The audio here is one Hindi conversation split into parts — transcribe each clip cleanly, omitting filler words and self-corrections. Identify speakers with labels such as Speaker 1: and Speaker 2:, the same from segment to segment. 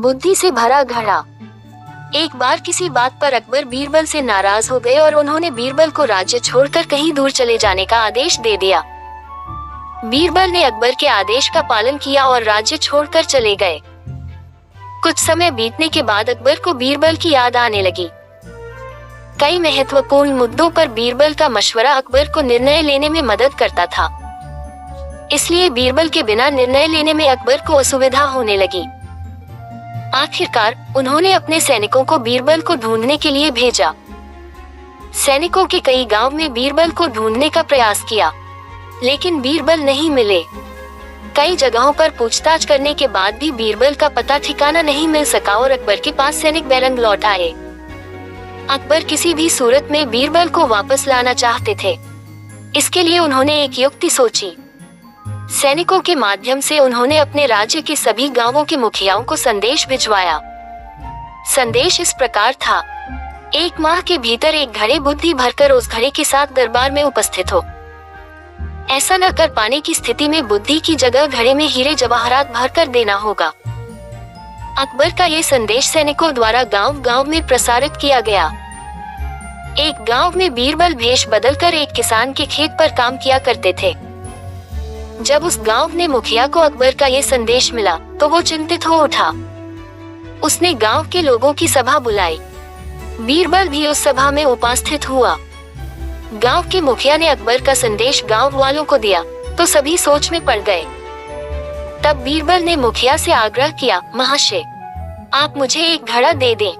Speaker 1: बुद्धि से भरा घड़ा। एक बार किसी बात पर अकबर बीरबल से नाराज हो गए और उन्होंने बीरबल को राज्य छोड़कर कहीं दूर चले जाने का आदेश दे दिया। बीरबल ने अकबर के आदेश का पालन किया और राज्य छोड़कर चले गए। कुछ समय बीतने के बाद अकबर को बीरबल की याद आने लगी। कई महत्वपूर्ण मुद्दों पर बीरबल का मशवरा अकबर को निर्णय लेने में मदद करता था, इसलिए बीरबल के बिना निर्णय लेने में अकबर को असुविधा होने लगी। आखिरकार उन्होंने अपने सैनिकों को बीरबल को ढूंढने के लिए भेजा। सैनिकों के कई गांव में बीरबल को ढूंढने का प्रयास किया, लेकिन बीरबल नहीं मिले। कई जगहों पर पूछताछ करने के बाद भी बीरबल का पता ठिकाना नहीं मिल सका और अकबर के पास सैनिक बैरंग लौट आए। अकबर किसी भी सूरत में बीरबल को वापस लाना चाहते थे। इसके लिए उन्होंने एक युक्ति सोची। सैनिकों के माध्यम से उन्होंने अपने राज्य के सभी गांवों के मुखियाओं को संदेश भिजवाया। संदेश इस प्रकार था: 1 माह के भीतर एक घड़े बुद्धि भरकर उस घड़े के साथ दरबार में उपस्थित हो। ऐसा न कर पाने की स्थिति में बुद्धि की जगह घड़े में हीरे जवाहरात भरकर देना होगा। अकबर का ये संदेश सैनिकों द्वारा गांव-गांव में प्रसारित किया गया। एक गांव में बीरबल भेष बदलकर एक किसान के खेत पर काम किया करते थे। जब उस गांव ने मुखिया को अकबर का ये संदेश मिला तो वो चिंतित हो उठा। उसने गांव के लोगों की सभा बुलाई। बीरबल भी उस सभा में उपस्थित हुआ। गांव के मुखिया ने अकबर का संदेश गांव वालों को दिया तो सभी सोच में पड़ गए। तब बीरबल ने मुखिया से आग्रह किया, महाशय, आप मुझे एक घड़ा दे दें।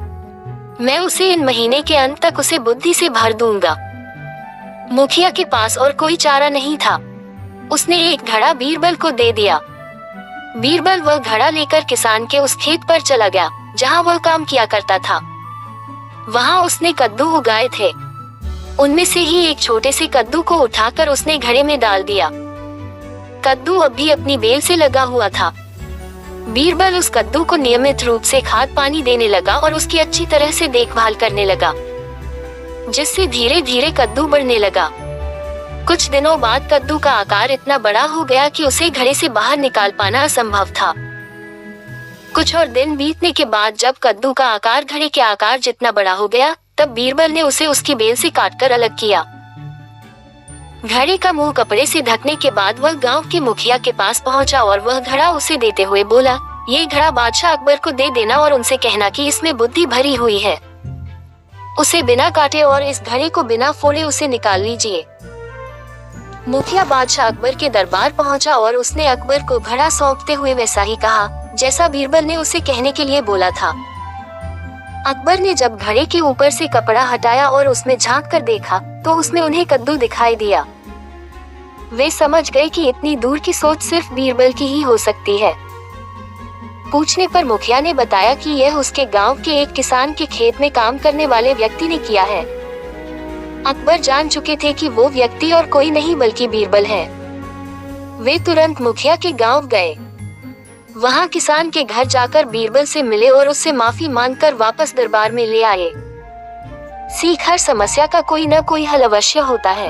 Speaker 1: मैं उसे इन महीने के अंत तक उसे बुद्धि से भर दूंगा। मुखिया के पास और कोई चारा नहीं था। उसने एक घड़ा बीरबल को दे दिया। बीरबल वह घड़ा लेकर किसान के उस खेत पर चला गया जहां वह काम किया करता था। वहां उसने कद्दू उगाए थे। उनमें से ही एक छोटे से कद्दू को उठाकर उसने घड़े में डाल दिया। कद्दू अब भी अपनी बेल से लगा हुआ था। बीरबल उस कद्दू को नियमित रूप से खाद पानी देने लगा और उसकी अच्छी तरह से देखभाल करने लगा, जिससे धीरे धीरे कद्दू बढ़ने लगा। कुछ दिनों बाद कद्दू का आकार इतना बड़ा हो गया कि उसे घड़े से बाहर निकाल पाना असंभव था। कुछ और दिन बीतने के बाद जब कद्दू का आकार घड़े के आकार जितना बड़ा हो गया, तब बीरबल ने उसे उसकी बेल से काटकर अलग किया। घड़े का मुंह कपड़े से ढकने के बाद वह गांव के मुखिया के पास पहुंचा और वह घड़ा उसे देते हुए बोला, ये घड़ा बादशाह अकबर को दे देना और उनसे कहना कि इसमें बुद्धि भरी हुई है। उसे बिना काटे और इस घड़े को बिना फोड़े उसे निकाल लीजिए। मुखिया बादशाह अकबर के दरबार पहुंचा और उसने अकबर को घड़ा सौंपते हुए वैसा ही कहा जैसा बीरबल ने उसे कहने के लिए बोला था। अकबर ने जब घड़े के ऊपर से कपड़ा हटाया और उसमें झांक कर देखा तो उसमें उन्हें कद्दू दिखाई दिया। वे समझ गए कि इतनी दूर की सोच सिर्फ बीरबल की ही हो सकती है। पूछने पर मुखिया ने बताया कि यह उसके गांव के एक किसान के खेत में काम करने वाले व्यक्ति ने किया है। अकबर जान चुके थे कि वो व्यक्ति और कोई नहीं बल्कि बीरबल है। वे तुरंत मुखिया के गांव गए। वहां किसान के घर जाकर बीरबल से मिले और उससे माफी मांगकर वापस दरबार में ले आए। सीख, हर समस्या का कोई न कोई हल अवश्य होता है।